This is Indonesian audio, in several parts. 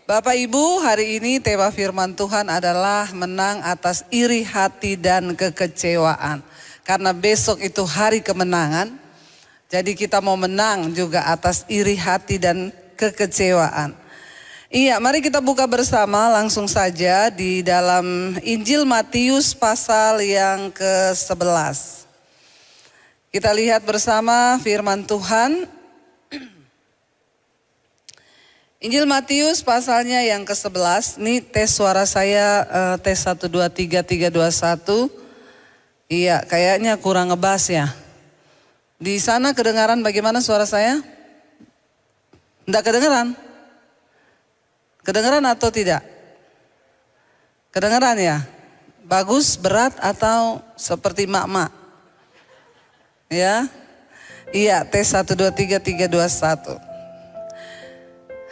Bapak Ibu, hari ini tema firman Tuhan adalah menang atas iri hati dan kekecewaan. Karena besok itu hari kemenangan, jadi kita mau menang juga atas iri hati dan kekecewaan. Iya, mari kita buka bersama langsung saja di dalam Injil Matius pasal yang ke-11. Kita lihat bersama firman Tuhan. Injil Matius pasalnya yang ke-11, ini tes suara saya tes 1, 2, 3, 3, 2, 1. Iya, kayaknya kurang ngebas ya. Di sana kedengaran bagaimana suara saya? Enggak kedengaran? Kedengaran atau tidak? Kedengaran ya? Bagus, berat atau seperti mak-mak? Ya? Iya, tes 1, 2, 3, 3, 2, 1.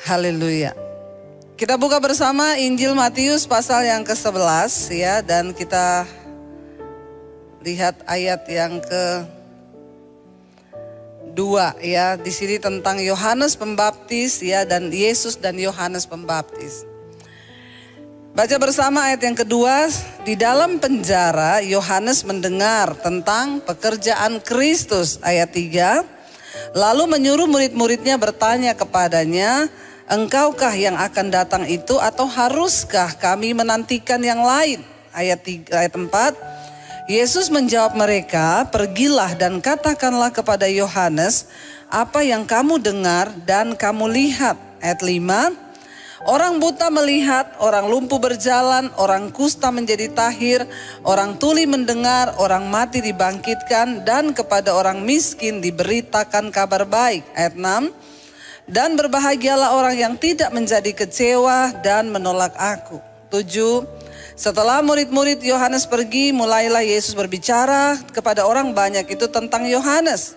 Haleluya. Kita buka bersama Injil Matius pasal yang ke-11 ya, dan kita lihat ayat yang ke-2 ya. Di sini tentang Yohanes Pembaptis ya, dan Yesus dan Yohanes Pembaptis. Baca bersama ayat yang kedua. Di dalam penjara Yohanes mendengar tentang pekerjaan Kristus, ayat 3. Lalu menyuruh murid-muridnya bertanya kepadanya, "Engkaukah yang akan datang itu atau haruskah kami menantikan yang lain?" Ayat 4. Yesus menjawab mereka, "Pergilah dan katakanlah kepada Yohanes apa yang kamu dengar dan kamu lihat." Ayat 5. Orang buta melihat, orang lumpuh berjalan, orang kusta menjadi tahir, orang tuli mendengar, orang mati dibangkitkan, dan kepada orang miskin diberitakan kabar baik. Ayat 6. Dan berbahagialah orang yang tidak menjadi kecewa dan menolak aku. 7. Setelah murid-murid Yohanes pergi, mulailah Yesus berbicara kepada orang banyak itu tentang Yohanes.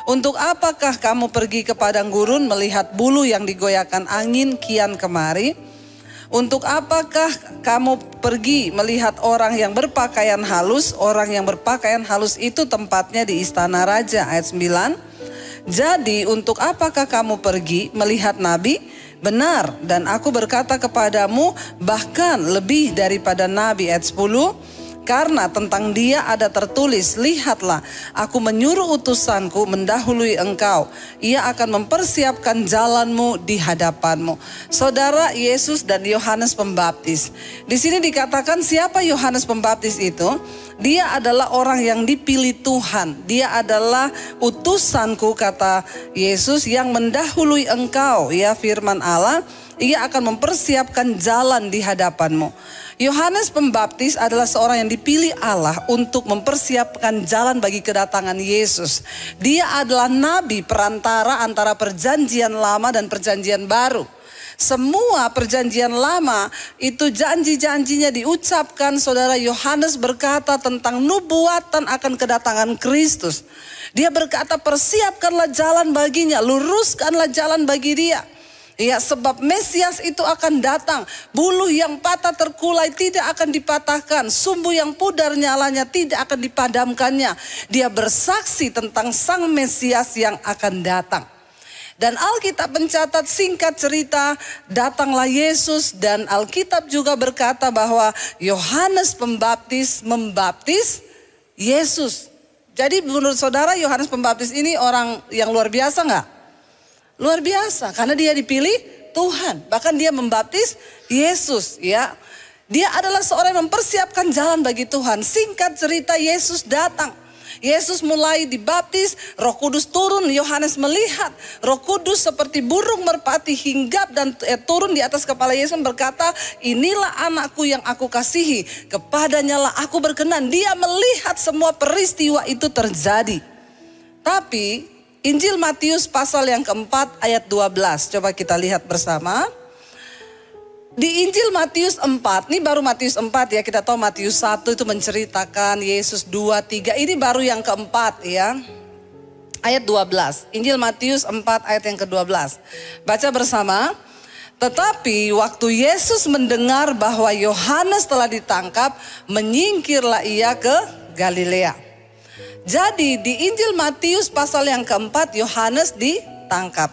"Untuk apakah kamu pergi ke padang gurun melihat bulu yang digoyahkan angin kian kemari? Untuk apakah kamu pergi melihat orang yang berpakaian halus? Orang yang berpakaian halus itu tempatnya di istana raja." Ayat 9. "Jadi untuk apakah kamu pergi melihat nabi? Benar, dan aku berkata kepadamu bahkan lebih daripada nabi." Ayat 10. "Karena tentang dia ada tertulis, lihatlah aku menyuruh utusanku mendahului engkau. Ia akan mempersiapkan jalanmu di hadapanmu." Saudara, Yesus dan Yohanes Pembaptis. Di sini dikatakan siapa Yohanes Pembaptis itu? Dia adalah orang yang dipilih Tuhan. Dia adalah utusanku, kata Yesus, yang mendahului engkau. Ya, firman Allah, ia akan mempersiapkan jalan di hadapanmu. Yohanes Pembaptis adalah seorang yang dipilih Allah untuk mempersiapkan jalan bagi kedatangan Yesus. Dia adalah nabi perantara antara perjanjian lama dan perjanjian baru. Semua perjanjian lama itu janji-janjinya diucapkan. Saudara, Yohanes berkata tentang nubuatan akan kedatangan Kristus. Dia berkata, persiapkanlah jalan baginya, luruskanlah jalan bagi dia. Ya, sebab Mesias itu akan datang. Bulu yang patah terkulai tidak akan dipatahkan. Sumbu yang pudar nyalanya tidak akan dipadamkannya. Dia bersaksi tentang Sang Mesias yang akan datang. Dan Alkitab mencatat, singkat cerita, datanglah Yesus, dan Alkitab juga berkata bahwa Yohanes Pembaptis membaptis Yesus. Jadi menurut saudara, Yohanes Pembaptis ini orang yang luar biasa nggak? Luar biasa, karena dia dipilih Tuhan. Bahkan dia membaptis Yesus, ya. Dia adalah seorang yang mempersiapkan jalan bagi Tuhan. Singkat cerita, Yesus datang. Yesus mulai dibaptis, Roh Kudus turun. Yohanes melihat Roh Kudus seperti burung merpati hinggap dan turun di atas kepala Yesus, berkata, "Inilah anakku yang aku kasihi, kepadanya lah aku berkenan." Dia melihat semua peristiwa itu terjadi. Tapi Injil Matius pasal yang keempat ayat 12. Coba kita lihat bersama. Di Injil Matius 4, ini baru Matius 4 ya. Kita tahu Matius 1 itu menceritakan Yesus, 2, 3. Ini baru yang keempat ya. Ayat 12. Injil Matius 4 ayat yang ke-12. Baca bersama. "Tetapi waktu Yesus mendengar bahwa Yohanes telah ditangkap, menyingkirlah ia ke Galilea." Jadi di Injil Matius pasal yang keempat Yohanes ditangkap.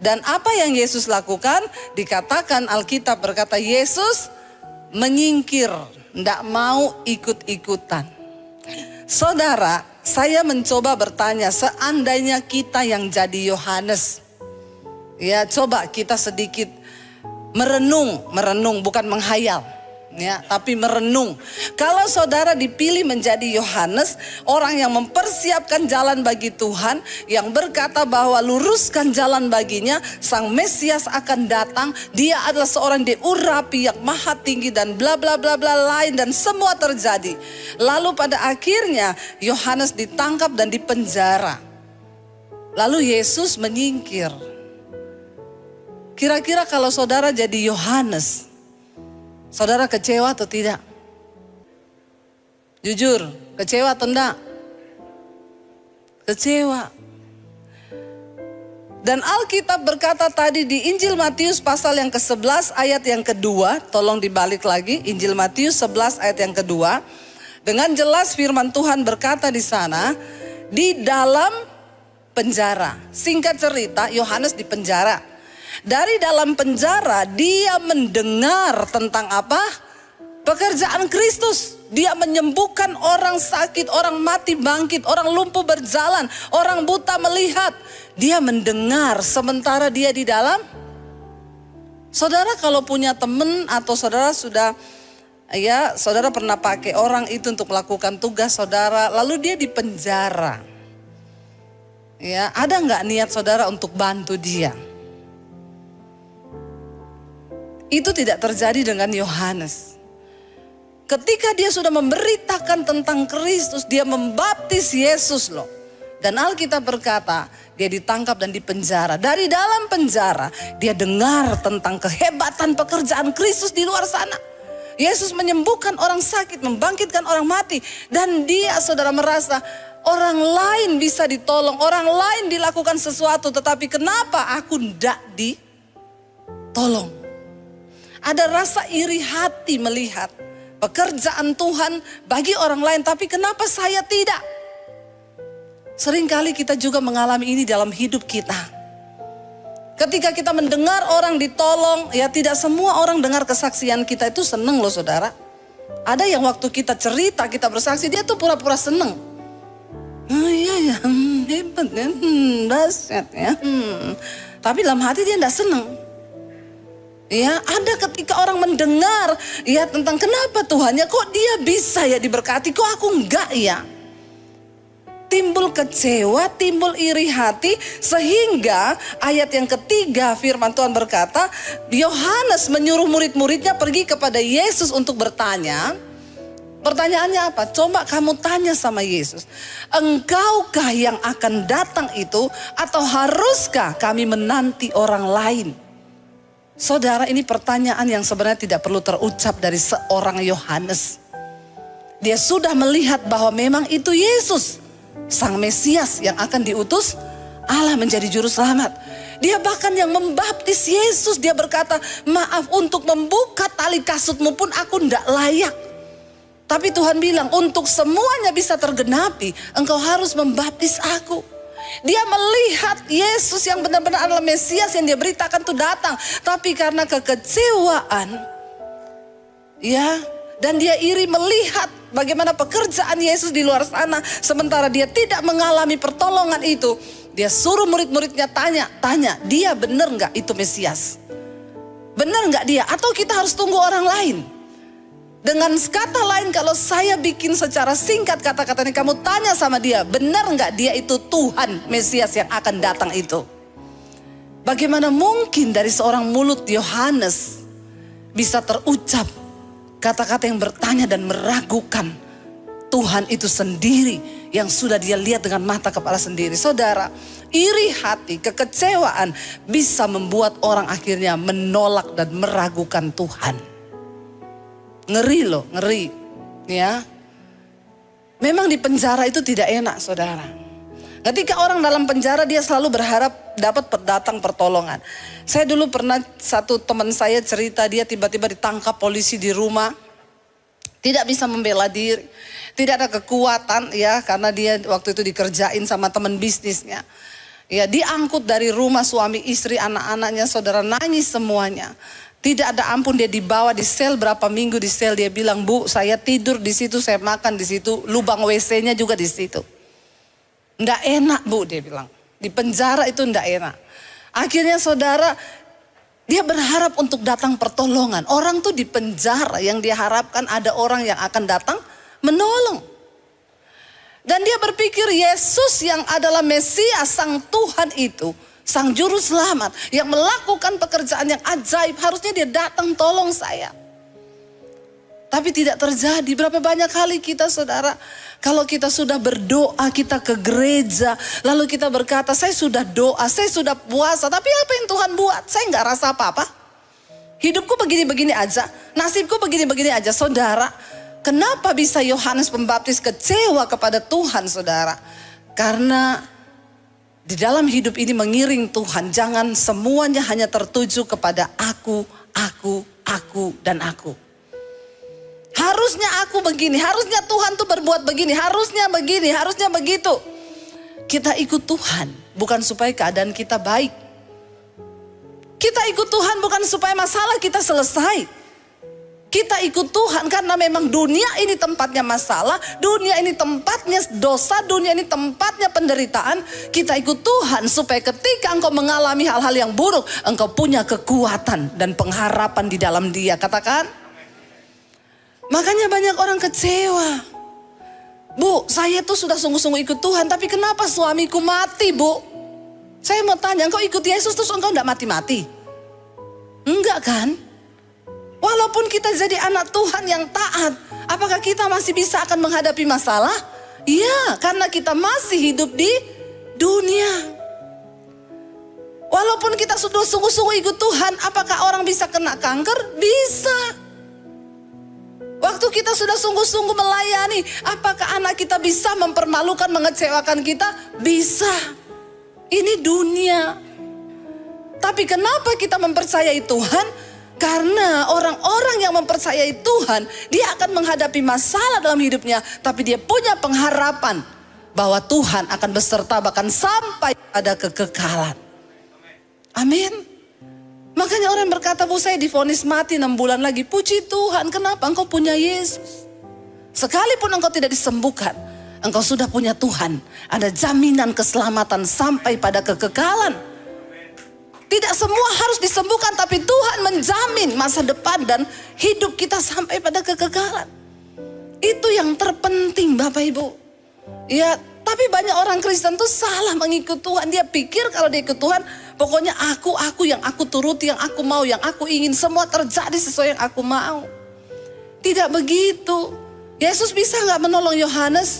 Dan apa yang Yesus lakukan? Dikatakan Alkitab berkata Yesus menyingkir, tidak mau ikut-ikutan. Saudara, saya mencoba bertanya, seandainya kita yang jadi Yohanes, ya coba kita sedikit merenung bukan menghayal. Ya, tapi merenung. Kalau saudara dipilih menjadi Yohanes, orang yang mempersiapkan jalan bagi Tuhan, yang berkata bahwa luruskan jalan baginya, Sang Mesias akan datang, dia adalah seorang diurapi yang maha tinggi dan bla bla bla bla lain, dan semua terjadi. Lalu pada akhirnya Yohanes ditangkap dan dipenjara. Lalu Yesus menyingkir. Kira-kira kalau saudara jadi Yohanes, saudara kecewa atau tidak? Jujur, kecewa atau enggak? Kecewa. Dan Alkitab berkata tadi di Injil Matius pasal yang ke-11 ayat yang kedua, tolong dibalik lagi, Injil Matius 11 ayat yang kedua. Dengan jelas firman Tuhan berkata di sana, di dalam penjara. Singkat cerita, Yohanes di penjara. Dari dalam penjara dia mendengar tentang apa? Pekerjaan Kristus. Dia menyembuhkan orang sakit, orang mati bangkit, orang lumpuh berjalan, orang buta melihat. Dia mendengar sementara dia di dalam. Saudara kalau punya teman atau saudara sudah, ya saudara pernah pakai orang itu untuk melakukan tugas saudara, lalu dia di penjara. Ya, ada nggak niat saudara untuk bantu dia? Itu tidak terjadi dengan Yohanes. Ketika dia sudah memberitakan tentang Kristus, dia membaptis Yesus loh. Dan Alkitab berkata, dia ditangkap dan dipenjara. Dari dalam penjara, dia dengar tentang kehebatan pekerjaan Kristus di luar sana. Yesus menyembuhkan orang sakit, membangkitkan orang mati. Dan dia saudara merasa, orang lain bisa ditolong, orang lain dilakukan sesuatu. Tetapi kenapa aku tidak ditolong? Ada rasa iri hati melihat pekerjaan Tuhan bagi orang lain, tapi kenapa saya tidak? Seringkali kita juga mengalami ini dalam hidup kita. Ketika kita mendengar orang ditolong, ya tidak semua orang dengar kesaksian kita itu seneng loh saudara. Ada yang waktu kita cerita, kita bersaksi, dia tuh pura-pura seneng. Oh iya ya, hebat ya, dahsyat ya. Tapi dalam hati dia tidak seneng. Ya, ada ketika orang mendengar ya tentang kenapa Tuhan ya kok dia bisa ya diberkati, kok aku enggak ya. Timbul kecewa, timbul iri hati, sehingga ayat yang ketiga firman Tuhan berkata, Yohanes menyuruh murid-muridnya pergi kepada Yesus untuk bertanya. Pertanyaannya apa? Coba kamu tanya sama Yesus, engkaukah yang akan datang itu atau haruskah kami menanti orang lain? Saudara, ini pertanyaan yang sebenarnya tidak perlu terucap dari seorang Yohanes. Dia sudah melihat bahwa memang itu Yesus, Sang Mesias yang akan diutus Allah menjadi juru selamat. Dia bahkan yang membaptis Yesus. Dia berkata, maaf, untuk membuka tali kasutmu pun aku tidak layak. Tapi Tuhan bilang, untuk semuanya bisa tergenapi, engkau harus membaptis aku. Dia melihat Yesus yang benar-benar adalah Mesias yang dia beritakan itu datang. Tapi karena kekecewaan, ya, dan dia iri melihat bagaimana pekerjaan Yesus di luar sana, sementara dia tidak mengalami pertolongan itu, dia suruh murid-muridnya tanya, dia benar nggak itu Mesias? Benar nggak dia? Atau kita harus tunggu orang lain? Dengan kata lain, kalau saya bikin secara singkat kata-katanya, kamu tanya sama dia, benar nggak dia itu Tuhan Mesias yang akan datang itu? Bagaimana mungkin dari seorang mulut Yohanes bisa terucap kata-kata yang bertanya dan meragukan Tuhan itu sendiri yang sudah dia lihat dengan mata kepala sendiri. Saudara, iri hati, kekecewaan bisa membuat orang akhirnya menolak dan meragukan Tuhan. Ngeri loh, ngeri. Ya. Memang di penjara itu tidak enak, saudara. Ketika orang dalam penjara, dia selalu berharap dapat datang pertolongan. Saya dulu pernah, satu teman saya cerita, dia tiba-tiba ditangkap polisi di rumah. Tidak bisa membela diri. Tidak ada kekuatan ya, karena dia waktu itu dikerjain sama teman bisnisnya. Ya, diangkut dari rumah suami istri, anak-anaknya, saudara, nangis semuanya. Tidak ada ampun, dia dibawa di sel berapa minggu di sel. Dia bilang, "Bu, saya tidur di situ, saya makan di situ, lubang WC-nya juga di situ. Nggak enak, Bu," dia bilang. Di penjara itu nggak enak. Akhirnya saudara, dia berharap untuk datang pertolongan. Orang tuh di penjara yang dia harapkan ada orang yang akan datang menolong. Dan dia berpikir Yesus yang adalah Mesias, sang Tuhan itu, sang juru selamat yang melakukan pekerjaan yang ajaib, harusnya dia datang tolong saya. Tapi tidak terjadi. Berapa banyak kali kita, saudara, kalau kita sudah berdoa, kita ke gereja, lalu kita berkata, "Saya sudah doa, saya sudah puasa, tapi apa yang Tuhan buat? Saya nggak rasa apa-apa. Hidupku begini-begini aja, nasibku begini-begini aja." Saudara, kenapa bisa Yohanes Pembaptis kecewa kepada Tuhan, saudara? Karena di dalam hidup ini mengiring Tuhan, jangan semuanya hanya tertuju kepada aku, dan aku. Harusnya aku begini, harusnya Tuhan tuh berbuat begini, harusnya begini, harusnya begitu. Kita ikut Tuhan bukan supaya keadaan kita baik. Kita ikut Tuhan bukan supaya masalah kita selesai. Kita ikut Tuhan karena memang dunia ini tempatnya masalah, dunia ini tempatnya dosa, dunia ini tempatnya penderitaan. Kita ikut Tuhan supaya ketika engkau mengalami hal-hal yang buruk, engkau punya kekuatan dan pengharapan di dalam Dia. Katakan. Makanya banyak orang kecewa. "Bu, saya tuh sudah sungguh-sungguh ikut Tuhan, tapi kenapa suamiku mati, Bu?" Saya mau tanya, engkau ikut Yesus terus engkau enggak mati-mati? Enggak kan? Walaupun kita jadi anak Tuhan yang taat, apakah kita masih bisa akan menghadapi masalah? Iya, karena kita masih hidup di dunia. Walaupun kita sudah sungguh-sungguh ikut Tuhan, apakah orang bisa kena kanker? Bisa. Waktu kita sudah sungguh-sungguh melayani, apakah anak kita bisa mempermalukan, mengecewakan kita? Bisa. Ini dunia. Tapi kenapa kita mempercayai Tuhan? Karena orang-orang yang mempercayai Tuhan, dia akan menghadapi masalah dalam hidupnya, tapi dia punya pengharapan bahwa Tuhan akan beserta bahkan sampai pada kekekalan. Amin. Makanya orang berkata, "Bu, saya divonis mati 6 bulan lagi." Puji Tuhan, kenapa? Engkau punya Yesus. Sekalipun engkau tidak disembuhkan, engkau sudah punya Tuhan. Ada jaminan keselamatan sampai pada kekekalan. Tidak semua harus disembuhkan, tapi Tuhan menjamin masa depan dan hidup kita sampai pada kekekalan. Itu yang terpenting, Bapak Ibu. Ya, tapi banyak orang Kristen tuh salah mengikut Tuhan. Dia pikir kalau dia ikut Tuhan, pokoknya aku yang aku turuti, yang aku mau, yang aku ingin, semua terjadi sesuai yang aku mau. Tidak begitu. Yesus bisa nggak menolong Yohanes?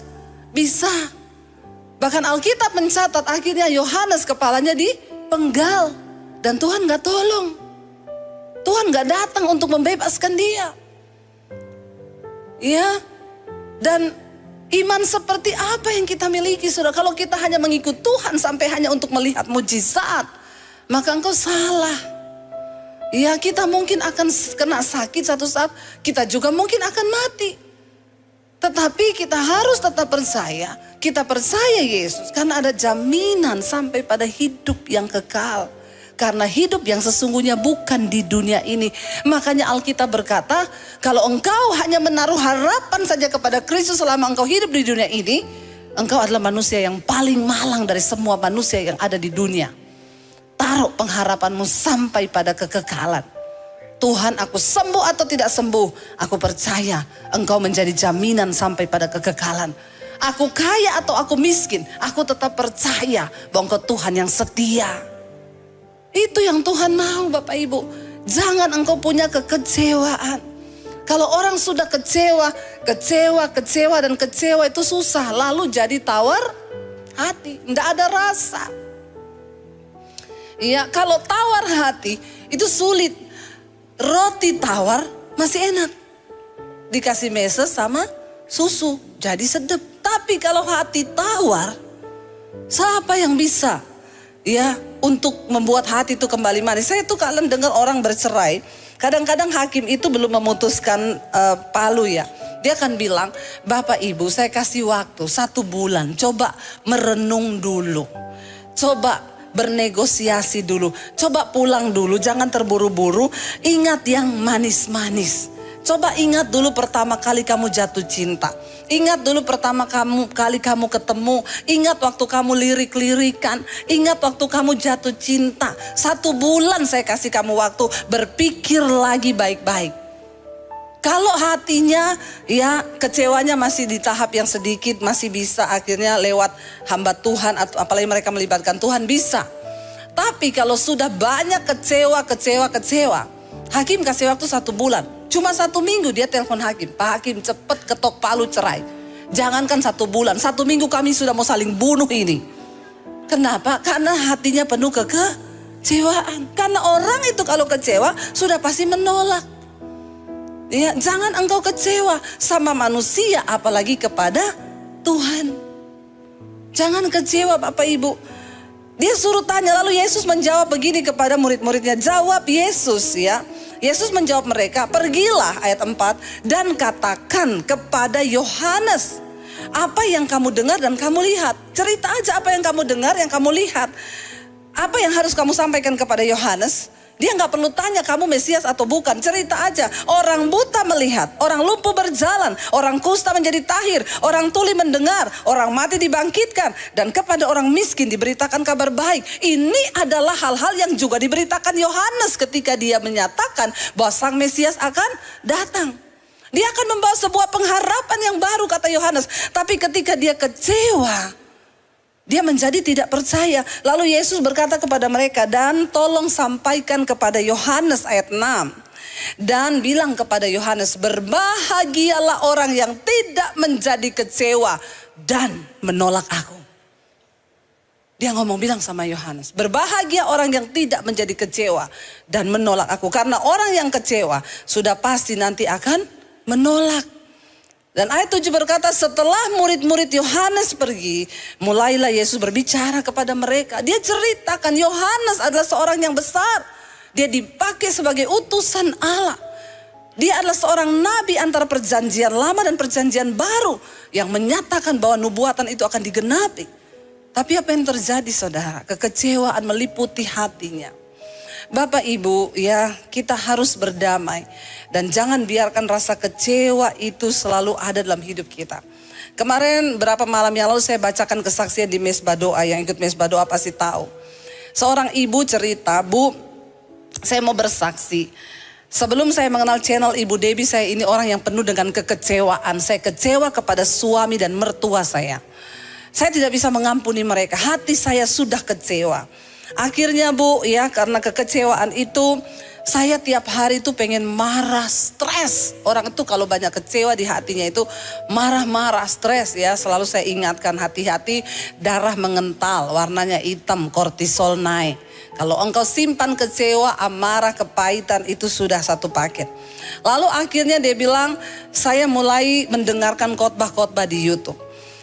Bisa. Bahkan Alkitab mencatat akhirnya Yohanes kepalanya dipenggal. Dan Tuhan gak tolong. Tuhan gak datang untuk membebaskan dia. Ya. Dan iman seperti apa yang kita miliki, saudara? Kalau kita hanya mengikut Tuhan sampai hanya untuk melihat mujizat, maka engkau salah. Ya, kita mungkin akan kena sakit satu saat. Kita juga mungkin akan mati. Tetapi kita harus tetap percaya. Kita percaya Yesus karena ada jaminan sampai pada hidup yang kekal. Karena hidup yang sesungguhnya bukan di dunia ini. Makanya Alkitab berkata, kalau engkau hanya menaruh harapan saja kepada Kristus selama engkau hidup di dunia ini, engkau adalah manusia yang paling malang dari semua manusia yang ada di dunia. Taruh pengharapanmu sampai pada kekekalan. Tuhan, aku sembuh atau tidak sembuh, aku percaya engkau menjadi jaminan sampai pada kekekalan. Aku kaya atau aku miskin, aku tetap percaya bahwa engkau Tuhan yang setia. Itu yang Tuhan mau, Bapak Ibu. Jangan engkau punya kekecewaan. Kalau orang sudah kecewa dan kecewa itu susah. Lalu jadi tawar hati, tidak ada rasa. Iya, kalau tawar hati itu sulit. Roti tawar masih enak. Dikasih meses sama susu, jadi sedap. Tapi kalau hati tawar, siapa yang bisa? Ya, untuk membuat hati itu kembali manis. Saya tuh kalian dengar orang bercerai. Kadang-kadang hakim itu belum memutuskan palu ya. Dia akan bilang, "Bapak Ibu, saya kasih waktu 1 bulan. Coba merenung dulu. Coba bernegosiasi dulu. Coba pulang dulu, jangan terburu-buru. Ingat yang manis-manis. Coba ingat dulu pertama kali kamu jatuh cinta. Ingat dulu pertama kali kamu ketemu. Ingat waktu kamu lirik-lirikan. Ingat waktu kamu jatuh cinta. 1 bulan saya kasih kamu waktu berpikir lagi baik-baik. Kalau hatinya ya kecewanya masih di tahap yang sedikit, masih bisa akhirnya lewat hamba Tuhan atau apalagi mereka melibatkan Tuhan bisa. Tapi kalau sudah banyak kecewa, hakim kasih waktu 1 bulan. Cuma 1 minggu dia telepon hakim. Pak Hakim cepet ketok palu cerai. Jangankan 1 bulan, 1 minggu kami sudah mau saling bunuh ini. Kenapa? Karena hatinya penuh kekecewaan. Karena orang itu kalau kecewa sudah pasti menolak. Ya, jangan engkau kecewa sama manusia apalagi kepada Tuhan. Jangan kecewa Bapak Ibu. Dia suruh tanya, lalu Yesus menjawab begini kepada murid-muridnya. Jawab Yesus ya. Yesus menjawab mereka, pergilah ayat 4 dan katakan kepada Yohanes apa yang kamu dengar dan kamu lihat. Cerita aja apa yang kamu dengar, yang kamu lihat. Apa yang harus kamu sampaikan kepada Yohanes? Dia nggak perlu tanya kamu Mesias atau bukan. Cerita aja. Orang buta melihat, orang lumpuh berjalan, orang kusta menjadi tahir, orang tuli mendengar, orang mati dibangkitkan, dan kepada orang miskin diberitakan kabar baik. Ini adalah hal-hal yang juga diberitakan Yohanes ketika dia menyatakan bahwa Sang Mesias akan datang. Dia akan membawa sebuah pengharapan yang baru kata Yohanes. Tapi ketika dia kecewa, dia menjadi tidak percaya. Lalu Yesus berkata kepada mereka, dan tolong sampaikan kepada Yohanes ayat 6. Dan bilang kepada Yohanes, berbahagialah orang yang tidak menjadi kecewa dan menolak aku. Dia bilang sama Yohanes, berbahagia orang yang tidak menjadi kecewa dan menolak aku. Karena orang yang kecewa sudah pasti nanti akan menolak. Dan ayat 7 berkata, setelah murid-murid Yohanes pergi, mulailah Yesus berbicara kepada mereka. Dia ceritakan Yohanes adalah seorang yang besar. Dia dipakai sebagai utusan Allah. Dia adalah seorang nabi antara perjanjian lama dan perjanjian baru, yang menyatakan bahwa nubuatan itu akan digenapi. Tapi apa yang terjadi saudara? Kekecewaan meliputi hatinya. Bapak Ibu ya, kita harus berdamai. Dan jangan biarkan rasa kecewa itu selalu ada dalam hidup kita. Kemarin berapa malam yang lalu saya bacakan kesaksian di Mesbah Doa. Yang ikut Mesbah Doa pasti tahu. Seorang ibu cerita, Bu, saya mau bersaksi. Sebelum saya mengenal channel Ibu Debbie, saya ini orang yang penuh dengan kekecewaan. Saya kecewa kepada suami dan mertua saya. Saya tidak bisa mengampuni mereka. Hati saya sudah kecewa. Akhirnya Bu ya, karena kekecewaan itu saya tiap hari itu pengen marah, stres. Orang itu kalau banyak kecewa di hatinya itu marah-marah, stres ya. Selalu saya ingatkan, hati-hati, darah mengental, warnanya hitam, kortisol naik. Kalau engkau simpan kecewa, amarah, kepahitan, itu sudah satu paket. Lalu akhirnya dia bilang, saya mulai mendengarkan khotbah-khotbah di YouTube.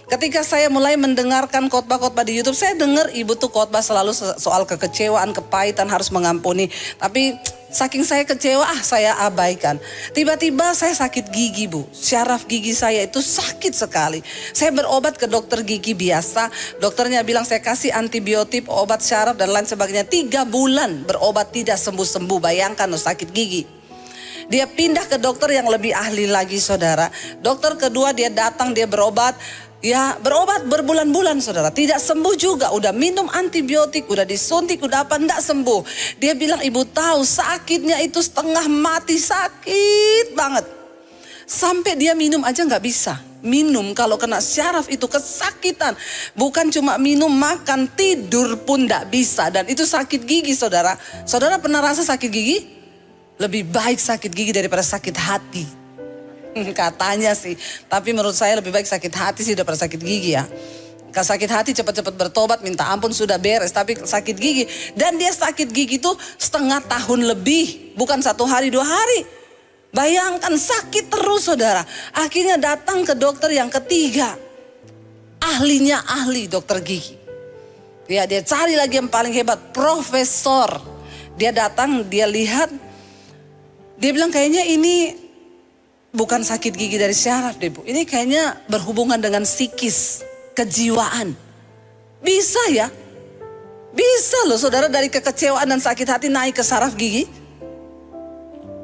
Ketika saya mulai mendengarkan khotbah-khotbah di YouTube, saya dengar ibu tuh khotbah selalu soal kekecewaan, kepahitan, harus mengampuni. Tapi saking saya kecewa, saya abaikan. Tiba-tiba saya sakit gigi Bu. Syaraf gigi saya itu sakit sekali. Saya berobat ke dokter gigi biasa. Dokternya bilang saya kasih antibiotik, obat syaraf dan lain sebagainya. 3 bulan berobat tidak sembuh-sembuh. Bayangkan sakit gigi. Dia pindah ke dokter yang lebih ahli lagi saudara. Dokter kedua dia datang, dia berobat. Ya berobat berbulan-bulan saudara, tidak sembuh juga. Udah minum antibiotik, udah disuntik, udah apa, enggak sembuh. Dia bilang, ibu tahu sakitnya itu setengah mati, sakit banget. Sampai dia minum aja nggak bisa. Minum kalau kena syaraf itu kesakitan. Bukan cuma minum, makan, tidur pun nggak bisa. Dan itu sakit gigi saudara. Saudara pernah rasa sakit gigi? Lebih baik sakit gigi daripada sakit hati. Katanya sih, tapi menurut saya lebih baik sakit hati sih daripada sakit gigi ya. Kalau sakit hati cepat-cepat bertobat, minta ampun sudah beres. Tapi sakit gigi, dan dia sakit gigi itu setengah tahun lebih, bukan 1 hari 2 hari. Bayangkan sakit terus saudara. Akhirnya datang ke dokter yang ketiga, ahlinya ahli dokter gigi. Ya dia cari lagi yang paling hebat, profesor. Dia datang, dia lihat, dia bilang kayaknya ini bukan sakit gigi dari syaraf deh Bu. Ini kayaknya berhubungan dengan psikis, kejiwaan. Bisa ya? Bisa loh saudara, dari kekecewaan dan sakit hati naik ke saraf gigi.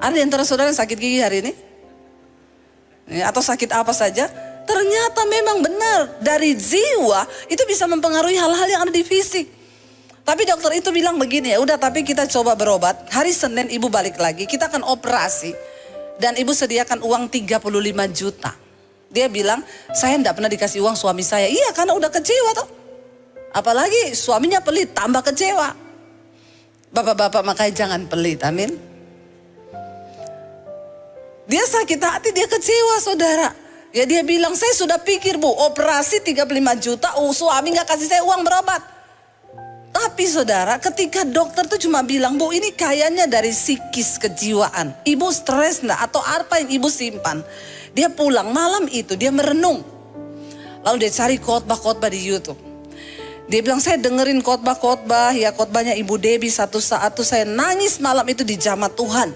Ada di antara saudara yang sakit gigi hari ini? Atau sakit apa saja? Ternyata memang benar, dari jiwa itu bisa mempengaruhi hal-hal yang ada di fisik. Tapi dokter itu bilang begini, ya udah tapi kita coba berobat. Hari Senin ibu balik lagi, kita akan operasi. Dan ibu sediakan uang 35 juta. Dia bilang, saya enggak pernah dikasih uang suami saya. Iya, karena udah kecewa toh. Apalagi suaminya pelit, tambah kecewa. Bapak-bapak makanya jangan pelit, amin. Dia sakit hati, dia kecewa saudara. Ya dia bilang, saya sudah pikir bu, operasi 35 juta, suami gak kasih saya uang berobat. Tapi saudara, ketika dokter tuh cuma bilang, bu ini kayaknya dari psikis kejiwaan. Ibu stres enggak atau apa yang ibu simpan. Dia pulang malam itu, dia merenung. Lalu dia cari khotbah-khotbah di YouTube. Dia bilang, saya dengerin khotbah-khotbah, ya khotbahnya Ibu Debbie satu saat tuh saya nangis malam itu di jamaah Tuhan.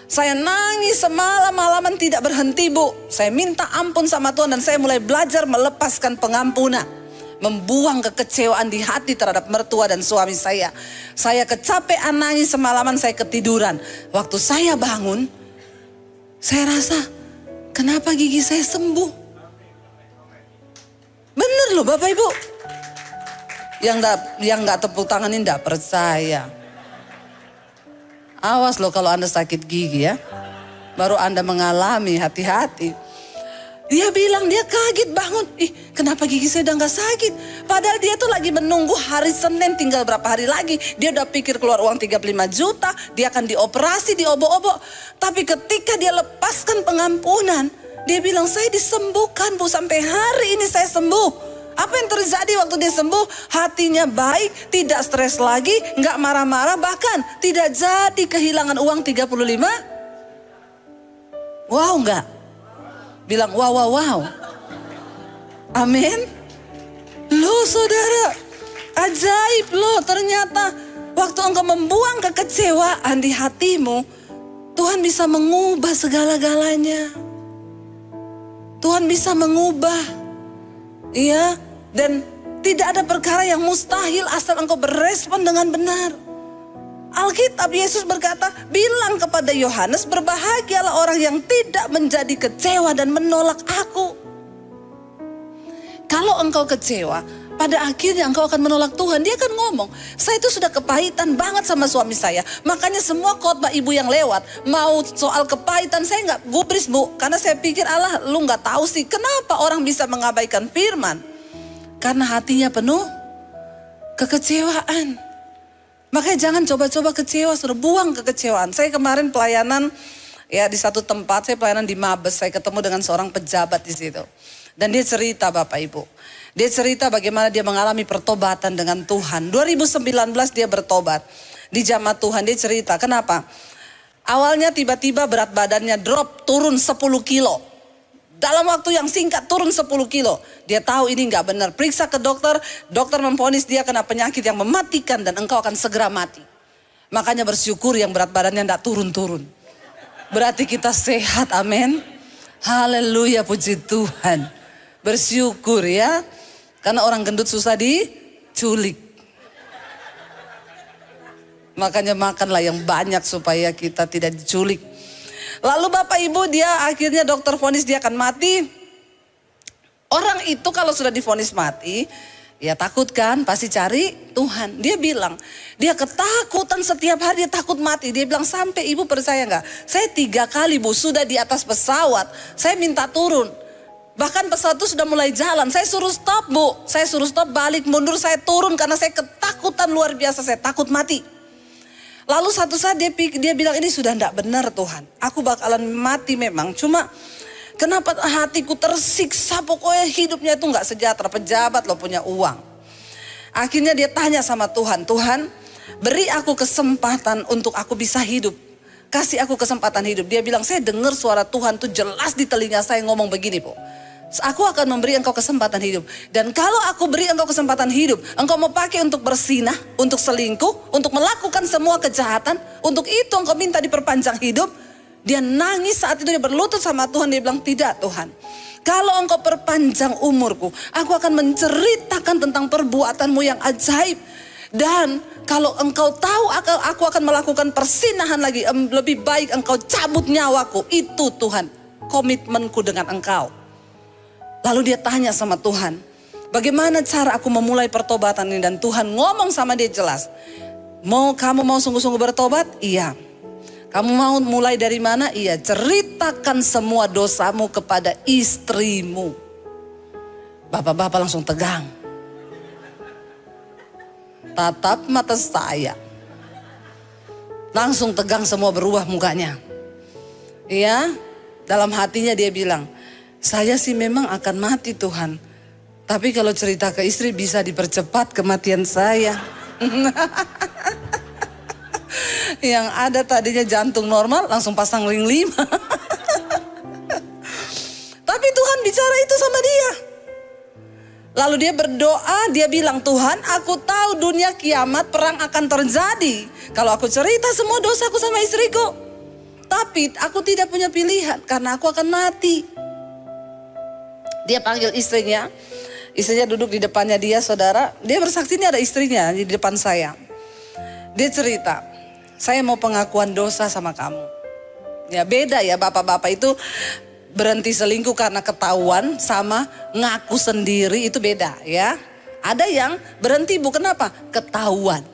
Saya nangis semalam-malaman tidak berhenti bu. Saya minta ampun sama Tuhan dan saya mulai belajar melepaskan pengampunan. Membuang kekecewaan di hati terhadap mertua dan suami saya. Saya kecapean nangis semalaman, saya ketiduran. Waktu saya bangun, saya rasa kenapa gigi saya sembuh. Bener loh Bapak Ibu. Yang gak tepuk tangan ini gak percaya. Awas loh kalau Anda sakit gigi ya. Baru Anda mengalami, hati-hati. Dia bilang dia kaget bangun. Kenapa gigi saya udah gak sakit? Padahal dia tuh lagi menunggu hari Senin, tinggal berapa hari lagi. Dia udah pikir keluar uang 35 juta. Dia akan dioperasi, diobok-obok. Tapi ketika dia lepaskan pengampunan, dia bilang saya disembuhkan bu. Sampai hari ini saya sembuh. Apa yang terjadi waktu dia sembuh? Hatinya baik, tidak stres lagi, gak marah-marah. Bahkan tidak jadi kehilangan uang 35. Wow gak? Bilang wow. Amin. Loh saudara, ajaib loh ternyata. Waktu engkau membuang kekecewaan di hatimu, Tuhan bisa mengubah segala-galanya. Tuhan bisa mengubah. Iya, dan tidak ada perkara yang mustahil asal engkau berespon dengan benar. Alkitab Yesus berkata, bilang kepada Yohanes, berbahagialah orang yang tidak menjadi kecewa dan menolak aku. Kalau engkau kecewa, pada akhirnya engkau akan menolak Tuhan. Dia akan ngomong, saya itu sudah kepahitan banget sama suami saya. Makanya semua khotbah ibu yang lewat, mau soal kepahitan saya gak gubris bu. Karena saya pikir Allah lu gak tahu sih kenapa orang bisa mengabaikan firman. Karena hatinya penuh kekecewaan. Makanya jangan coba-coba kecewa, suruh buang kekecewaan. Saya kemarin pelayanan ya di satu tempat, saya pelayanan di Mabes, saya ketemu dengan seorang pejabat di situ. Dan dia cerita Bapak Ibu. Dia cerita bagaimana dia mengalami pertobatan dengan Tuhan. 2019 dia bertobat di jamaah Tuhan. Dia cerita kenapa? Awalnya tiba-tiba berat badannya drop, turun 10 kilo. Dalam waktu yang singkat turun 10 kilo. Dia tahu ini gak benar. Periksa ke dokter. Dokter memvonis dia kena penyakit yang mematikan dan engkau akan segera mati. Makanya bersyukur yang berat badannya gak turun-turun. Berarti kita sehat, amin. Haleluya, puji Tuhan. Bersyukur ya. Karena orang gendut susah diculik. Makanya makanlah yang banyak supaya kita tidak diculik. Lalu Bapak Ibu dia akhirnya dokter vonis dia akan mati. Orang itu kalau sudah divonis mati, ya takut kan, pasti cari Tuhan. Dia bilang, dia ketakutan setiap hari, dia takut mati. Dia bilang, sampai ibu percaya gak? Saya 3 kali bu, sudah di atas pesawat, saya minta turun. Bahkan pesawat itu sudah mulai jalan, saya suruh stop bu. Saya suruh stop, balik mundur, saya turun karena saya ketakutan luar biasa, saya takut mati. Lalu satu saat dia bilang, ini sudah tidak benar Tuhan. Aku bakalan mati memang, cuma kenapa hatiku tersiksa, pokoknya hidupnya itu gak sejahtera. Pejabat loh punya uang. Akhirnya dia tanya sama Tuhan, Tuhan beri aku kesempatan untuk aku bisa hidup. Kasih aku kesempatan hidup. Dia bilang, saya dengar suara Tuhan tuh jelas di telinga saya ngomong begini po. Aku akan memberi engkau kesempatan hidup. Dan kalau aku beri engkau kesempatan hidup, engkau mau pakai untuk bersinah, untuk selingkuh, untuk melakukan semua kejahatan. Untuk itu engkau minta diperpanjang hidup. Dia nangis saat itu, dia berlutut sama Tuhan. Dia bilang, tidak Tuhan. Kalau engkau perpanjang umurku, aku akan menceritakan tentang perbuatanmu yang ajaib. Dan kalau engkau tahu aku akan melakukan persinahan lagi, lebih baik engkau cabut nyawaku. Itu Tuhan, komitmenku dengan engkau. Lalu dia tanya sama Tuhan, bagaimana cara aku memulai pertobatan ini? Dan Tuhan ngomong sama dia jelas. Kamu mau sungguh-sungguh bertobat? Iya. Kamu mau mulai dari mana? Iya. Ceritakan semua dosamu kepada istrimu. Bapak-bapak langsung tegang. Tatap mata saya. Langsung tegang, semua berubah mukanya. Iya. Dalam hatinya dia bilang, saya sih memang akan mati Tuhan. Tapi kalau cerita ke istri bisa dipercepat kematian saya. Yang ada tadinya jantung normal langsung pasang ring 5. Tapi Tuhan bicara itu sama dia. Lalu dia berdoa, dia bilang, Tuhan aku tahu dunia kiamat perang akan terjadi. Kalau aku cerita semua dosaku sama istriku. Tapi aku tidak punya pilihan karena aku akan mati. Dia panggil istrinya. Istrinya duduk di depannya dia, saudara. Dia bersaksi, ini ada istrinya di depan saya. Dia cerita, saya mau pengakuan dosa sama kamu. Ya beda ya, bapak-bapak itu berhenti selingkuh karena ketahuan sama ngaku sendiri, itu beda ya. Ada yang berhenti kenapa? Ketahuan.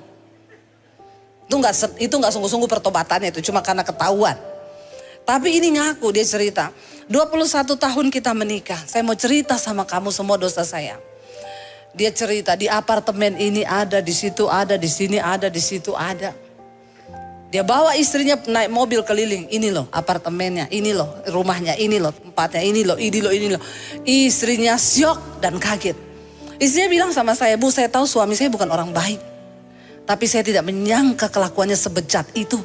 Itu nggak sungguh-sungguh pertobatannya, itu cuma karena ketahuan. Tapi ini ngaku, dia cerita. 21 tahun kita menikah, saya mau cerita sama kamu semua dosa saya. Dia cerita, di apartemen ini ada, di situ ada, di sini ada, di situ ada. Dia bawa istrinya naik mobil keliling, ini loh apartemennya, ini loh rumahnya, ini loh tempatnya, ini loh, ini loh, ini loh. Istrinya syok dan kaget. Istrinya bilang sama saya, Bu, saya tahu suami saya bukan orang baik. Tapi saya tidak menyangka kelakuannya sebejat itu.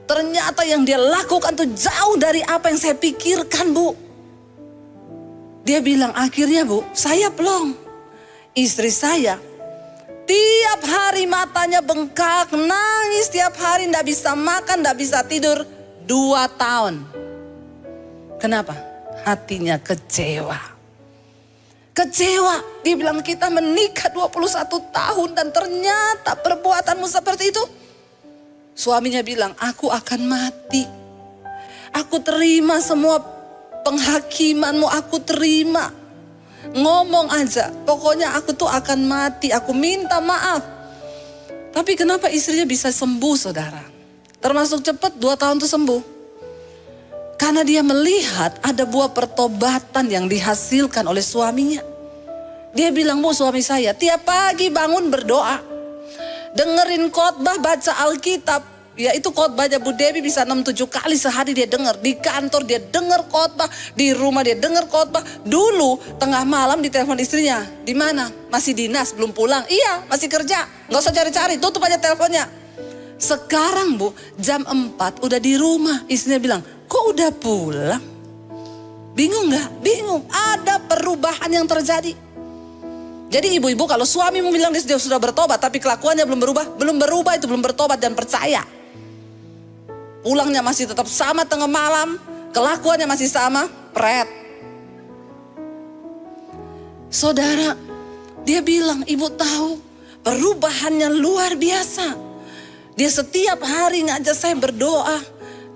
Ternyata yang dia lakukan tuh jauh dari apa yang saya pikirkan, Bu. Dia bilang, akhirnya Bu, saya plong. Istri saya tiap hari matanya bengkak, nangis tiap hari, gak bisa makan, gak bisa tidur. 2 tahun. Kenapa? Hatinya kecewa. Kecewa. Dia bilang, kita menikah 21 tahun dan ternyata perbuatanmu seperti itu. Suaminya bilang, aku akan mati. Aku terima semua penghakimanmu, aku terima. Ngomong aja, pokoknya aku tuh akan mati, aku minta maaf. Tapi kenapa istrinya bisa sembuh, saudara? Termasuk cepat, 2 tahun tuh sembuh. Karena dia melihat ada buah pertobatan yang dihasilkan oleh suaminya. Dia bilang, Bu, suami saya tiap pagi bangun berdoa. Dengerin khotbah, baca Alkitab. Ya itu khotbahnya Bu Dewi bisa 6-7 kali sehari dia dengar. Di kantor dia dengar khotbah, di rumah dia dengar khotbah. Dulu tengah malam ditelepon istrinya, di mana? Masih dinas, belum pulang. Iya, masih kerja. Nggak usah cari-cari, tutup aja teleponnya. Sekarang Bu, jam 4 udah di rumah. Istrinya bilang, kok udah pulang? Bingung nggak? Bingung. Ada perubahan yang terjadi. Jadi ibu-ibu, kalau suamimu bilang dia sudah bertobat tapi kelakuannya belum berubah itu belum bertobat, dan percaya. Pulangnya masih tetap sama tengah malam, kelakuannya masih sama, pret. Saudara, dia bilang, ibu tahu perubahannya luar biasa. Dia setiap hari ngajak saya berdoa.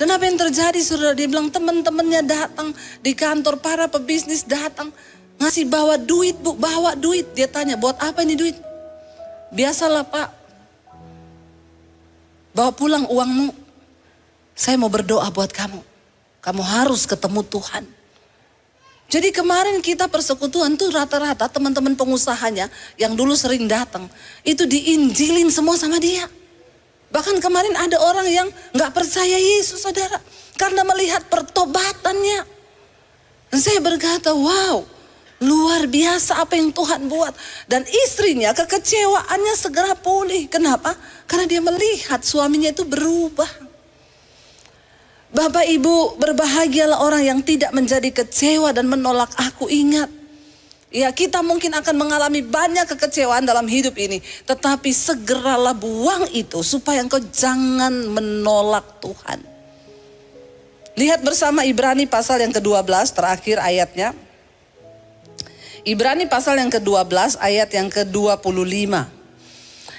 Dan apa yang terjadi, saudara? Dia bilang teman-temannya datang di kantor, para pebisnis datang. Ngasih bawa duit, Bu, bawa duit. Dia tanya, buat apa ini duit? Biasalah Pak. Bawa pulang uangmu. Saya mau berdoa buat kamu. Kamu harus ketemu Tuhan. Jadi kemarin kita persekutuan tuh rata-rata teman-teman pengusahanya yang dulu sering datang. Itu diinjilin semua sama dia. Bahkan kemarin ada orang yang gak percaya Yesus, saudara. Karena melihat pertobatannya. Dan saya berkata, wow. Luar biasa apa yang Tuhan buat. Dan istrinya kekecewaannya segera pulih. Kenapa? Karena dia melihat suaminya itu berubah. Bapak Ibu, berbahagialah orang yang tidak menjadi kecewa dan menolak aku. Ingat, ya kita mungkin akan mengalami banyak kekecewaan dalam hidup ini. Tetapi segeralah buang itu supaya engkau jangan menolak Tuhan. Lihat bersama Ibrani pasal yang ke-12 terakhir ayatnya. Ibrani pasal yang ke-12 ayat yang ke-25.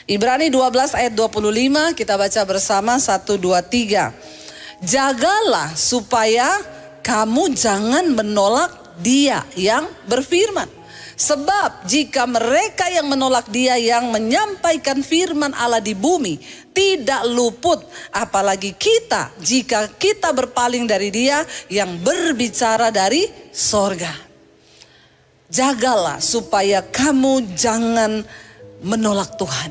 Ibrani 12 ayat 25 kita baca bersama 1, 2, 3. Jagalah supaya kamu jangan menolak Dia yang berfirman. Sebab jika mereka yang menolak Dia yang menyampaikan firman Allah di bumi tidak luput, apalagi kita jika kita berpaling dari Dia yang berbicara dari sorga. Jagalah supaya kamu jangan menolak Tuhan.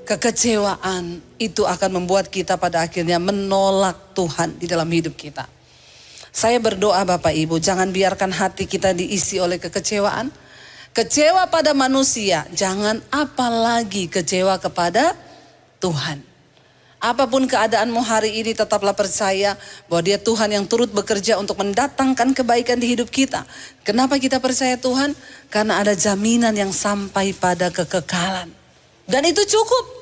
Kekecewaan itu akan membuat kita pada akhirnya menolak Tuhan di dalam hidup kita. Saya berdoa Bapak Ibu, jangan biarkan hati kita diisi oleh kekecewaan. Kecewa pada manusia, jangan apalagi kecewa kepada Tuhan. Apapun keadaanmu hari ini, tetaplah percaya bahwa Dia Tuhan yang turut bekerja untuk mendatangkan kebaikan di hidup kita. Kenapa kita percaya Tuhan? Karena ada jaminan yang sampai pada kekekalan. Dan itu cukup.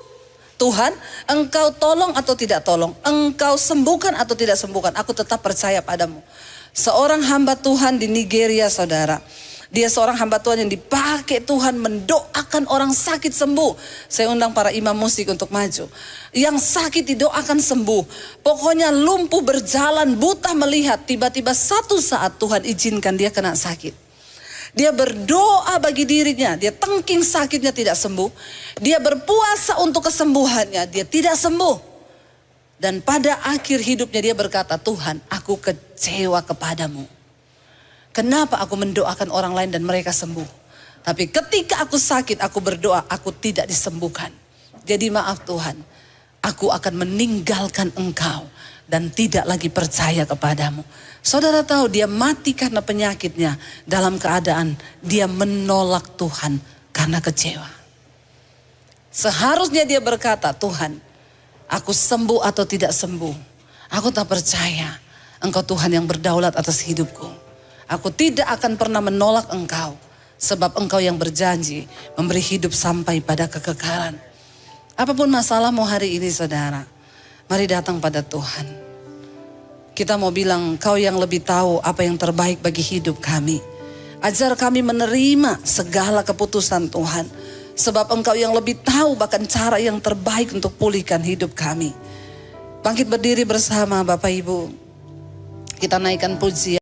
Tuhan, Engkau tolong atau tidak tolong, Engkau sembuhkan atau tidak sembuhkan, aku tetap percaya padamu. Seorang hamba Tuhan di Nigeria, saudara, dia seorang hamba Tuhan yang dipakai Tuhan mendoakan orang sakit sembuh. Saya undang para imam musik untuk maju. Yang sakit didoakan sembuh. Pokoknya lumpuh berjalan, buta melihat. Tiba-tiba satu saat Tuhan izinkan dia kena sakit. Dia berdoa bagi dirinya, dia tengking sakitnya tidak sembuh. Dia berpuasa untuk kesembuhannya, dia tidak sembuh. Dan pada akhir hidupnya dia berkata, Tuhan, aku kecewa kepadamu. Kenapa aku mendoakan orang lain dan mereka sembuh? Tapi ketika aku sakit, aku berdoa, aku tidak disembuhkan. Jadi maaf Tuhan, aku akan meninggalkan Engkau dan tidak lagi percaya kepadamu. Saudara tahu dia mati karena penyakitnya dalam keadaan dia menolak Tuhan karena kecewa. Seharusnya dia berkata, Tuhan, aku sembuh atau tidak sembuh, aku tak percaya Engkau Tuhan yang berdaulat atas hidupku. Aku tidak akan pernah menolak Engkau, sebab Engkau yang berjanji memberi hidup sampai pada kekekalan. Apapun masalahmu hari ini saudara, mari datang pada Tuhan. Kita mau bilang, Kau yang lebih tahu apa yang terbaik bagi hidup kami. Ajar kami menerima segala keputusan Tuhan. Sebab Engkau yang lebih tahu bahkan cara yang terbaik untuk pulihkan hidup kami. Bangkit berdiri bersama Bapak Ibu. Kita naikkan pujian.